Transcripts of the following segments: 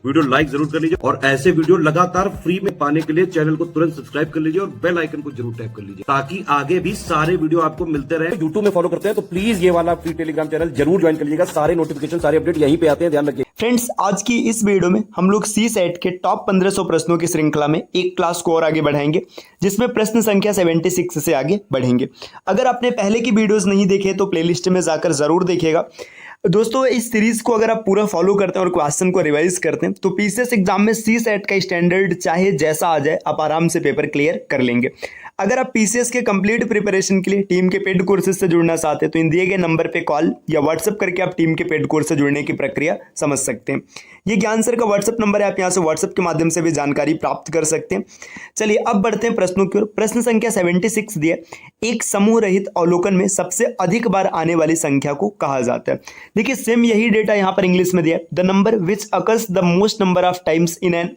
Video like जरूर कर लीजिए और ऐसे वीडियो लगातार फ्री में पाने के लिए चैनल को तुरंत सब्सक्राइब कर लीजिए और बेल आइकन को जरूर टैप कर लीजिए ताकि आगे भी सारे वीडियो आपको मिलते रहे। यूट्यूब में फॉलो करते हैं तो प्लीज ये वाला फ्री टेलीग्राम चैनल जरूर ज्वाइन कर लीजिएगा। सारे नोटिफिकेशन सारे अपडेट यहीं पे आते हैं, ध्यान रखिए। फ्रेंड्स, आज की इस वीडियो में हम लोग सी सेट के टॉप 1500 प्रश्नों की श्रृंखला में एक क्लास को और आगे बढ़ाएंगे, जिसमें प्रश्न संख्या 76 से आगे बढ़ेंगे। अगर आपने पहले की वीडियोस नहीं देखे तो प्लेलिस्ट में जाकर जरूर देखिएगा। दोस्तों, इस सीरीज को अगर आप पूरा फॉलो करते हैं और क्वेश्चन को रिवाइज करते हैं तो पीसीएस एग्जाम में सी सेट का स्टैंडर्ड चाहे जैसा आ जाए आप आराम से पेपर क्लियर कर लेंगे। अगर आप पीसीएस के कंप्लीट प्रिपरेशन के लिए टीम के पेड कोर्सेज से जुड़ना चाहते हैं तो इन दिए गए नंबर पे कॉल या व्हाट्सएप करके आप टीम के पेड कोर्स से जुड़ने की प्रक्रिया समझ सकते हैं। ये ज्ञान सर का व्हाट्सएप नंबर है, आप यहाँ से व्हाट्सएप के माध्यम से भी जानकारी प्राप्त कर सकते हैं। चलिए अब बढ़ते हैं प्रश्नों की ओर। प्रश्न संख्या 76 दिया, एक समूह रहित अवलोकन में सबसे अधिक बार आने वाली संख्या को कहा जाता है। देखिए सेम यही डेटा यहाँ पर इंग्लिश में दिया, the number which occurs the most number of times in an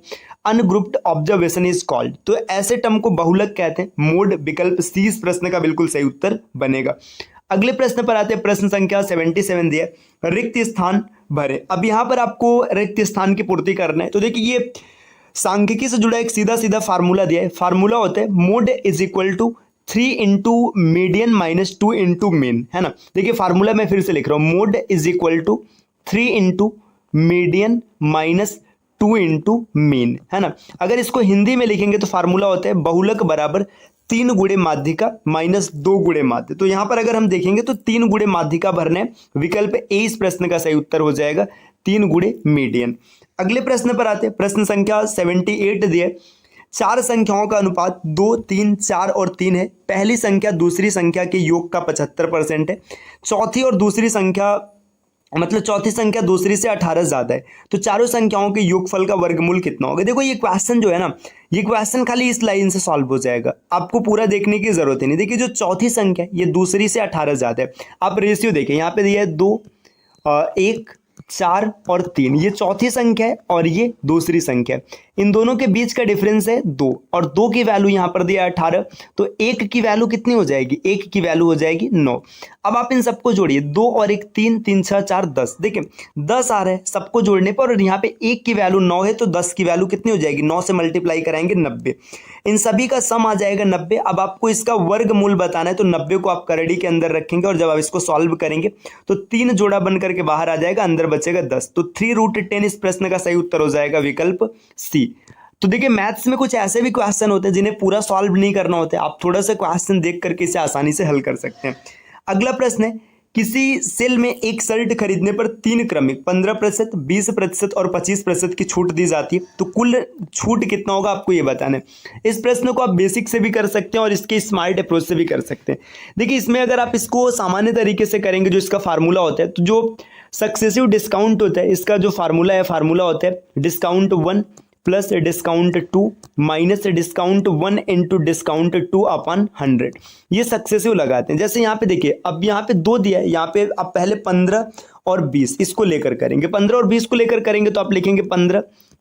ungrouped observation is called. तो ऐसे टर्म को बहुलक कहते हैं। मोड विकल्प सी इस प्रश्न का बिल्कुल सही उत्तर बनेगा। अगले प्रश्न पर आते हैं। प्रश्न संख्या 77 दिया, रिक्त स्थान भरे। अब यहाँ पर आपको रिक्त स्थान की पूर्ति करना है। तो देखिए ये सांख्यिकी से जुड़ा एक सीधा सीधा फार्मूला दिया है। फार्मूला होता है mode is equal to 3 into median minus 2 into mean, है ना। देखिए फार्मूला मैं फिर से लिख रहा हूँ, mode is equal to 3 into median minus 2 into mean, है ना। अगर इसको हिंदी में लिखेंगे तो फार्मूला होता है बहुलक बराबर 3 गुणे माध्यिका माइनस 2 गुणे माध्य। तो यहां पर अगर हम देखेंगे तो 3 गुणे माध्यिका भरने, विकल्प ए इस प्रश्न का सही उत्तर हो जाएगा, 3 गुणे मीडियन। अगले प्रश्न पर आते हैं। प्रश्न संख्या 78 दिए, 4 संख्याओं का अनुपात 2, 3, 4 और 3 है। पहली संख्या दूसरी संख्या के योग का 75% है। चौथी संख्या दूसरी से 18 ज्यादा है। तो चारों संख्याओं के योगफल का वर्गमूल कितना होगा। देखो ये क्वेश्चन जो है ना, ये क्वेश्चन खाली इस लाइन से सॉल्व हो जाएगा, आपको पूरा देखने की जरूरत ही नहीं। देखिए जो चौथी संख्या है ये दूसरी से 18 ज्यादा है। आप रेशियो देखिए, यहाँ पे दिया है 2, 1, 4 और 3, ये चौथी संख्या है और ये दूसरी संख्या है। इन दोनों के बीच का डिफरेंस है 2 और 2 की वैल्यू यहाँ पर दिया 18, तो 1 की वैल्यू कितनी हो जाएगी, 1 की वैल्यू हो जाएगी 9। अब आप इन सबको जोड़िए, 2 और 1 3, 3 6 4 10। देखिए 10 आ रहा है सबको जोड़ने पर और यहाँ पे 1 की वैल्यू 9 है, तो 10 की वैल्यू कितनी हो जाएगी, 9 से मल्टीप्लाई कराएंगे 90। इन सभी का सम आ जाएगा 90। अब आपको इसका वर्गमूल बताना है तो 90 को आप करड़ी के अंदर रखेंगे और जब आप इसको सॉल्व करेंगे तो 3 जोड़ा बन करके बाहर आ जाएगा, अंदर बचेगा 10। तो 3√10 इस प्रश्न का सही उत्तर हो जाएगा, विकल्प सी। तो देखिए मैथ्स में कुछ ऐसे भी क्वेश्चन होते हैं जिन्हें पूरा सॉल्व नहीं करना होता है, आप थोड़ा सा क्वेश्चन देख करके इसे आसानी से हल कर सकते हैं। अगला प्रश्न है, किसी सेल में एक शर्ट खरीदने पर 3 क्रमिक 15%, 20% और 25% की छूट दी जाती है, तो कुल छूट कितना होगा आपको ये बताना है। इस प्रश्न को आप बेसिक से भी कर सकते हैं और इसके स्मार्ट अप्रोच से भी कर सकते हैं। देखिए इसमें अगर आप इसको सामान्य तरीके से करेंगे, जो इसका फार्मूला होता है, तो जो सक्सेसिव डिस्काउंट होता है इसका जो फार्मूला होता है discount 1 plus discount 2 minus discount 1 into discount 2 upon 100। ये सक्सेसिव लगाते हैं। जैसे यहाँ पे देखिए, अब यहाँ पे 2 दिया है, यहाँ पे आप पहले 15 और 20 इसको लेकर करेंगे। 15 और 20 को लेकर करेंगे तो आप लिखेंगे 15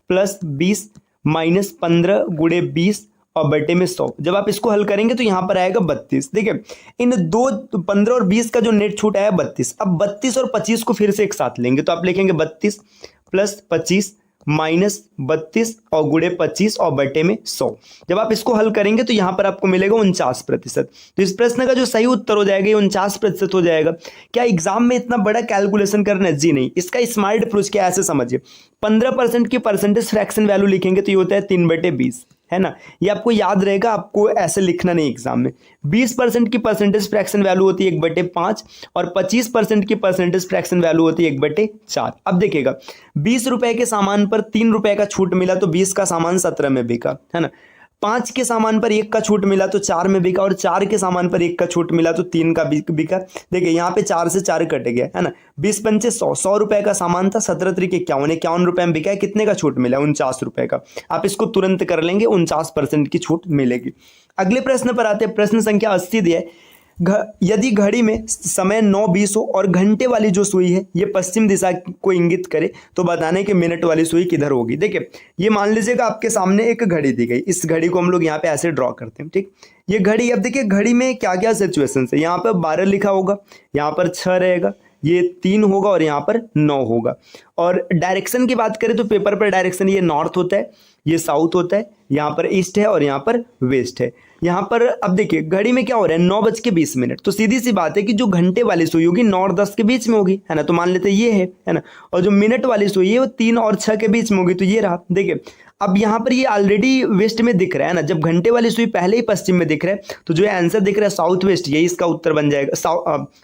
प्लस 20 माइनस 15 गुणे 20 और बटे में 100। जब आप इसको हल करेंगे तो यहाँ पर आएगा 32। देखिए इन 15 और 20 का जो नेट छूट आया 32। अब 32 और 25 को फिर से एक साथ लेंगे तो आप लिखेंगे 32 प्लस 25 माइनस 32 और गुणे 25 और बटे में 100। जब आप इसको हल करेंगे तो यहां पर आपको मिलेगा 49%। तो इस प्रश्न का जो सही उत्तर हो जाएगा ये 49% हो जाएगा। क्या एग्जाम में इतना बड़ा कैलकुलेशन करना है? जी नहीं। इसका स्मार्ट अप्रोच क्या, ऐसे समझिए, 15% की परसेंटेज फ्रैक्शन वैल्यू लिखेंगे तो ये होता है 3/20, है ना। ये आपको याद रहेगा, आपको ऐसे लिखना नहीं एग्जाम में। 20% की परसेंटेज फ्रैक्शन वैल्यू होती है 1/5 और 25% की परसेंटेज फ्रैक्शन वैल्यू होती है 1/4। अब देखिएगा 20 रुपए के सामान पर 3 रुपए का छूट मिला तो 20 का सामान 17 में बिका, है ना। 5 के सामान पर 1 का छूट मिला तो 4 में बिका और 4 के सामान पर 1 का छूट मिला तो 3 का बिका। देखिए यहाँ पे 4 से 4 कट गया, है ना। 20 पंचे 100, 100 रुपए का सामान था, 17 तरीके 51 रुपए में बिका है। कितने का छूट मिला? 49 रुपए का। आप इसको तुरंत कर लेंगे, 49% की छूट मिलेगी। अगले प्रश्न पर आते हैं। प्रश्न संख्या 80 दिया है, यदि घड़ी में समय 9:20 हो और घंटे वाली जो सुई है ये पश्चिम दिशा को इंगित करे तो बताने कि मिनट वाली सुई किधर होगी। देखिए ये मान लीजिएगा आपके सामने एक घड़ी दी गई, इस घड़ी को हम लोग यहाँ पे ऐसे ड्रॉ करते हैं, ठीक। ये घड़ी, अब देखिए घड़ी में क्या क्या सिचुएशन है, यहाँ पर 12 लिखा होगा, यहाँ पर 6 रहेगा, ये 3 होगा और यहाँ पर 9 होगा। और डायरेक्शन की बात करें तो पेपर पर डायरेक्शन ये नॉर्थ होता है, ये साउथ होता है, यहाँ पर ईस्ट है और यहाँ पर वेस्ट है। यहाँ पर अब देखिए घड़ी में क्या हो रहा है 9:20, तो सीधी सी बात है कि जो घंटे वाली सुई होगी 9 और 10 के बीच में होगी, है ना, तो मान लेते हैं ये है ना। और जो मिनट वाली सुई है वो 3 और 6 के बीच में होगी, तो ये रहा। देखिए अब यहाँ पर ये ऑलरेडी वेस्ट में दिख रहा है ना, जब घंटे वाली सुई पहले ही पश्चिम में दिख रहा है तो जो आंसर दिख रहा है साउथ वेस्ट, यही इसका उत्तर बन जाएगा।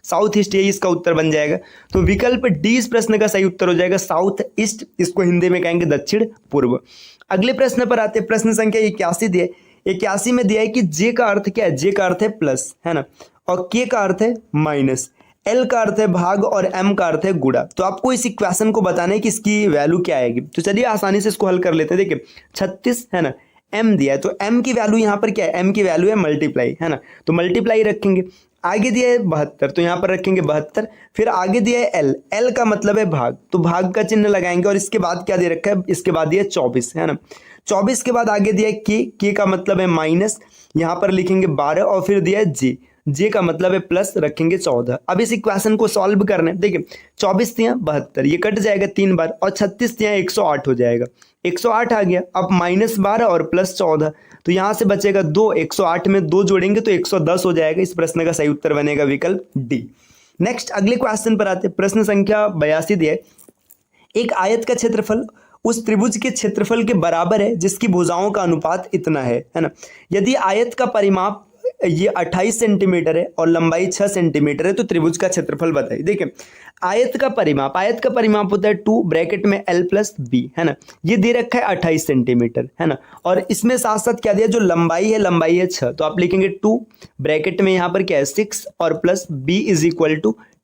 साउथ ईस्ट यही इसका उत्तर बन जाएगा। तो विकल्प डी इस प्रश्न का सही उत्तर हो जाएगा साउथ ईस्ट, इसको हिंदी में कहेंगे दक्षिण पूर्व। अगले प्रश्न पर आते हैं, प्रश्न संख्या 81 दिया है। 81 में दिया है कि जे का अर्थ क्या है, जे का अर्थ है प्लस, है ना, और के का अर्थ है माइनस, एल का अर्थ है भाग और एम का अर्थ है गुणा। तो आपको इस इक्वेशन को बताना है कि इसकी वैल्यू क्या आएगी। तो चलिए आसानी से इसको हल कर लेते हैं। देखिए 36 है ना, एम दिया है तो एम की वैल्यू यहाँ पर क्या है, एम की वैल्यू है मल्टीप्लाई, है ना, तो मल्टीप्लाई रखेंगे। आगे दिया है 72 तो यहाँ पर रखेंगे 72। फिर आगे दिया है एल, एल का मतलब है भाग, तो भाग का चिन्ह लगाएंगे। और इसके बाद क्या दे रखा है, इसके बाद दिया है 24, है ना। 24 के बाद आगे दिया है के का मतलब है माइनस, यहाँ पर लिखेंगे 12। और फिर दिया है जे, जे का मतलब है प्लस, रखेंगे 14। अब इस इक्वेशन को सॉल्व करना है। देखिए 24 दिया 72, ये कट जाएगा 3 बार, और 36 दिया 108 हो जाएगा, 108 आ गया। अब -12 और +14, तो यहाँ से बचेगा 2, 108 में 2 जोड़ेंगे तो 110 हो जाएगा। इस प्रश्न का सही उत्तर बनेगा विकल्प डी। नेक्स्ट अगले क्वेश्चन पर आते हैं, प्रश्न संख्या 82 दिया है। एक आयत का क्षेत्रफल उस त्रिभुज के क्षेत्रफल के बराबर है जिसकी भुजाओं का अनुपात इतना है ना। यदि आयत का परिमाप ये 28 सेंटीमीटर है और लंबाई 6 सेंटीमीटर है तो त्रिभुज का क्षेत्रफल बताइए। देखिए आयत का परिमाप होता है 2 ब्रैकेट में l + b, है ना, ये दे रखा है 28 सेंटीमीटर, है ना। और इसमें साथ साथ क्या दिया, जो लंबाई है 6, तो आप लिखेंगे 2 ब्रैकेट में यहाँ पर क्या है 6 और प्लस b =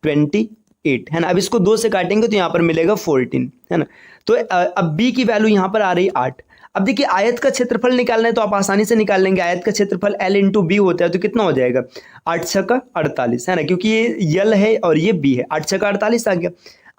28, है ना। अब इसको 2 से काटेंगे तो यहाँ पर मिलेगा 14, है ना। तो अब b की वैल्यू यहाँ पर आ रही 8। अब देखिए आयत का क्षेत्रफल निकालना है तो आप आसानी से निकाल लेंगे। आयत का क्षेत्रफल l × b होता है, तो कितना हो जाएगा 8 × 6 = 48, है ना, क्योंकि ये यल है और ये b है, 8 × 6 = 48 आ गया।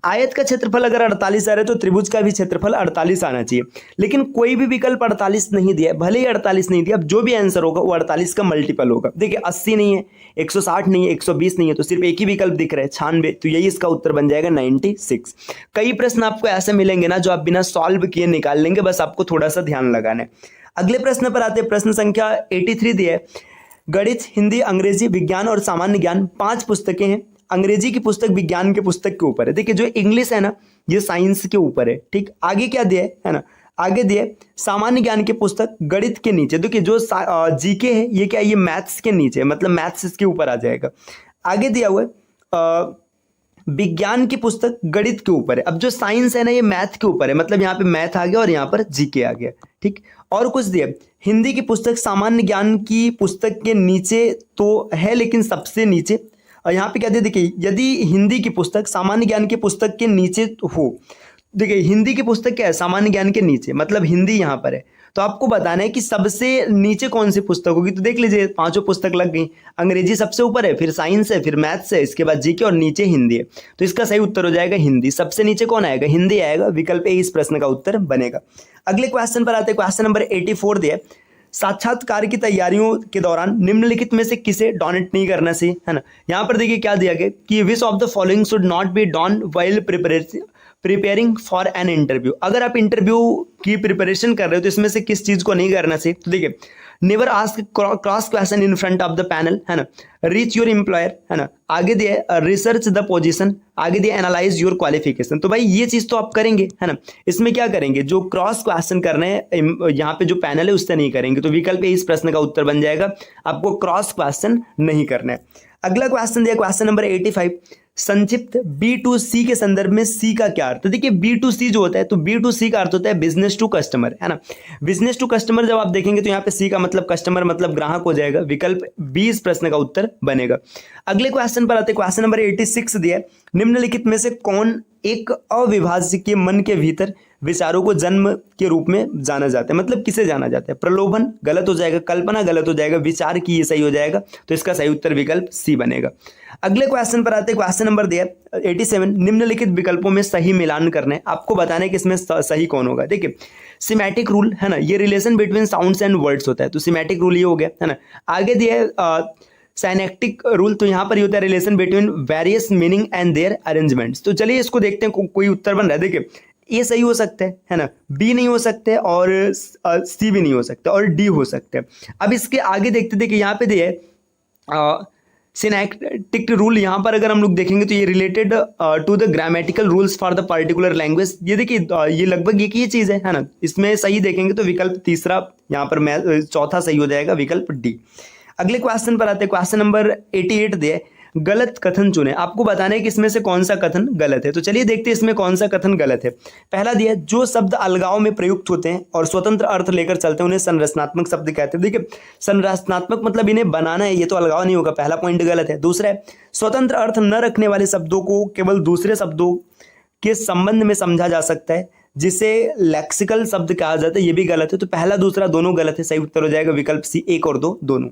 आयत का क्षेत्रफल अगर 48 आ रहा है तो त्रिभुज का भी क्षेत्रफल 48 आना चाहिए, लेकिन कोई भी विकल्प 48 नहीं दिया है। भले ही 48 नहीं दिया, अब जो भी आंसर होगा वो 48 का मल्टीपल होगा। देखिए 80 नहीं है, 160 नहीं है, 120 नहीं है, तो सिर्फ एक ही विकल्प दिख रहा है 96, तो यही इसका उत्तर बन जाएगा 96। कई प्रश्न आपको ऐसे मिलेंगे ना जो आप बिना सॉल्व किए निकाल लेंगे, बस आपको थोड़ा सा ध्यान लगाना है। अगले प्रश्न पर आते हैं, प्रश्न संख्या 83 दिया है। गणित, हिंदी, अंग्रेजी, विज्ञान और सामान्य ज्ञान 5 पुस्तकें हैं। अंग्रेजी की पुस्तक विज्ञान के पुस्तक के ऊपर है। देखिए जो इंग्लिश है ना ये साइंस के ऊपर है, ठीक। आगे क्या दिया है ना, आगे दिया है सामान्य ज्ञान की पुस्तक गणित के नीचे। देखिए जो जीके है ये क्या है, ये मैथ्स के नीचे, मतलब मैथ्स इसके ऊपर आ जाएगा। आगे दिया हुआ है विज्ञान की पुस्तक गणित के ऊपर है। अब जो साइंस है ना ये मैथ के ऊपर है, मतलब यहाँ पे मैथ आ गया और यहाँ पर जीके आ गया, ठीक। और कुछ दिया हिंदी की पुस्तक सामान्य ज्ञान की पुस्तक के नीचे तो है, लेकिन सबसे नीचे। और यहाँ पे क्या दिया, देखिए यदि हिंदी की पुस्तक सामान्य ज्ञान की पुस्तक के नीचे हो, देखिए हिंदी की पुस्तक क्या है सामान्य ज्ञान के नीचे, मतलब हिंदी यहाँ पर है, तो आपको बताना है कि सबसे नीचे कौन सी पुस्तक होगी। तो देख लीजिए 5 पुस्तक लग गई। अंग्रेजी सबसे ऊपर है, फिर साइंस है, फिर मैथ्स है, इसके बाद जीके और नीचे हिंदी है, तो इसका सही उत्तर हो जाएगा हिंदी। सबसे नीचे कौन आएगा, हिंदी आएगा। विकल्प ए इस प्रश्न का उत्तर बनेगा। अगले क्वेश्चन पर आते हैं, क्वेश्चन नंबर 84 दिया है। साक्षात्कार की तैयारियों के दौरान निम्नलिखित में से किसे डोनेट नहीं करना चाहिए, है ना। यहाँ पर देखिए क्या दिया गया कि which of the following should not be done while preparing for an interview. अगर आप इंटरव्यू की प्रिपरेशन कर रहे हो तो इसमें से किस चीज को नहीं करना चाहिए। तो देखिए never ask cross question in front of the panel, है ना, रीच योर एम्प्लॉयर, है ना, आगे दिया रिसर्च द पोजीशन, आगे दिया एनालाइज योर क्वालिफिकेशन। तो भाई ये चीज तो आप करेंगे, है ना। इसमें क्या करेंगे, जो क्रॉस क्वेश्चन करना है यहाँ पे जो पैनल है उससे नहीं करेंगे, तो विकल्प इस प्रश्न का उत्तर बन जाएगा, आपको क्रॉस क्वेश्चन नहीं करना है। अगला क्वेश्चन दिया क्वेश्चन नंबर 85, संक्षिप्त B2C के संदर्भ में C का क्या अर्थ है। देखिए B2C जो होता है तो B2C का अर्थ होता है बिजनेस टू कस्टमर, है ना। बिजनेस टू कस्टमर जब आप देखेंगे तो यहाँ पे C का मतलब कस्टमर मतलब ग्राहक हो जाएगा। विकल्प B इस प्रश्न का उत्तर बनेगा। अगले क्वेश्चन पर आते हैं, क्वेश्चन नंबर 86 दिया है। निम्नलिखित में से कौन एक अविभाज्य के मन के भीतर विचारों को जन्म के रूप में जाना जाता है, मतलब किसे जाना जाता है। प्रलोभन गलत हो जाएगा, कल्पना गलत हो जाएगा, विचार की ये सही हो जाएगा, तो इसका सही उत्तर विकल्प सी बनेगा। अगले क्वेश्चन पर आते हैं, क्वेश्चन नंबर दिया 87, निम्नलिखित विकल्पों में सही मिलान करना है। आपको बताना है कि इसमें सही कौन होगा। देखिए सिमेटिक रूल, है ना, ये relation between sounds and words होता है, तो सिमेटिक रूल ये हो गया, है ना। आगे दिया है साइनेक्टिक रूल, तो यहाँ पर ये होता है relation between various meaning and their arrangements. तो चलिए इसको देखते हैं कोई उत्तर बन रहा है। देखिए ए सही हो सकता है ना, बी नहीं हो सकते और सी भी नहीं हो सकता और डी हो सकता है। अब इसके आगे देखते देखिए यहाँ पे दिए सिनेक्टिक रूल, यहाँ पर अगर हम लोग देखेंगे तो ये related to the grammatical rules for the particular language. ये देखिए ये लगभग एक ही चीज़ है ना। इसमें सही देखेंगे तो विकल्प तीसरा यहाँ पर चौथा सही हो जाएगा, विकल्प डी। अगले क्वेश्चन पर आते हैं, क्वेश्चन नंबर 88 दिए गलत कथन चुने। आपको बताना है कि इसमें से कौन सा कथन गलत है। तो चलिए देखते हैं इसमें कौन सा कथन गलत है। पहला दिया जो शब्द अलगाव में प्रयुक्त होते हैं और स्वतंत्र अर्थ लेकर चलते हैं उन्हें संरचनात्मक शब्द कहते हैं। देखिए संरचनात्मक मतलब इन्हें बनाना है, ये तो अलगाव नहीं होगा, पहला पॉइंट गलत है। दूसरा है स्वतंत्र अर्थ न रखने वाले शब्दों को केवल दूसरे शब्दों के संबंध में समझा जा सकता है जिसे लेक्सिकल शब्द कहा जाता है, ये भी गलत है। तो पहला दूसरा दोनों गलत है, सही उत्तर हो जाएगा विकल्प सी, 1 और 2 दोनों।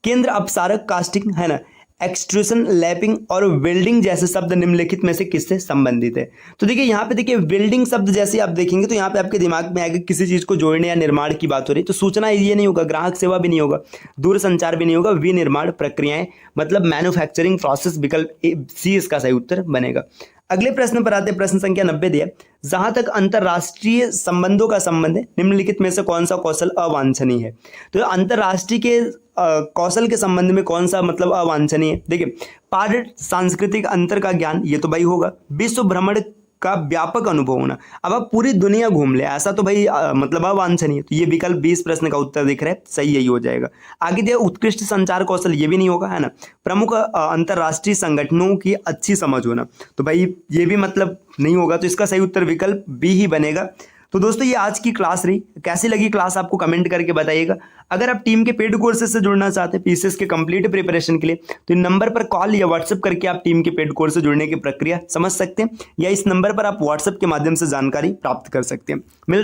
केंद्र अपसारक कास्टिंग है ना, एक्सट्रूशन, लैपिंग और वेल्डिंग जैसे शब्द निम्नलिखित में से किससे संबंधित है। तो देखिए यहाँ पे देखिए वेल्डिंग शब्द जैसे आप देखेंगे तो यहाँ पे आपके दिमाग में आएगा किसी चीज को जोड़ने या निर्माण की बात हो रही है। तो सूचना ये नहीं होगा, ग्राहक सेवा भी नहीं होगा, दूर संचार भी नहीं होगा, विनिर्माण प्रक्रियाएं मतलब मैन्युफैक्चरिंग प्रोसेस, विकल्प सी इसका सही उत्तर बनेगा। अगले प्रश्न पर आते हैं, प्रश्न संख्या 90 दिया जहां तक अंतरराष्ट्रीय संबंधों का संबंध है निम्नलिखित में से कौन सा कौशल अवांछनीय है। तो अंतरराष्ट्रीय के कौशल के संबंध में कौन सा मतलब अवांछनीय है। देखिए पाठ सांस्कृतिक अंतर का ज्ञान, ये तो भाई होगा। विश्व भ्रमण का व्यापक अनुभव होना, अब आप पूरी दुनिया घूम ले, ऐसा तो भाई मतलब अवांछनीय है। तो ये विकल्प 20 प्रश्न का उत्तर दिख रहा है, सही यही हो जाएगा। आगे दिया उत्कृष्ट संचार कौशल, ये भी नहीं होगा है ना। प्रमुख अंतरराष्ट्रीय संगठनों की अच्छी समझ होना, तो भाई ये भी मतलब नहीं होगा। तो इसका सही उत्तर विकल्प बी ही बनेगा। तो दोस्तों ये आज की क्लास रही, कैसी लगी क्लास आपको कमेंट करके बताइएगा। अगर आप टीम के पेड कोर्सेज से जुड़ना चाहते हैं पीसीएस के कंप्लीट प्रिपरेशन के लिए तो इन नंबर पर कॉल या व्हाट्सएप करके आप टीम के पेड कोर्स से जुड़ने की प्रक्रिया समझ सकते हैं, या इस नंबर पर आप व्हाट्सएप के माध्यम से जानकारी प्राप्त कर सकते हैं। मिलते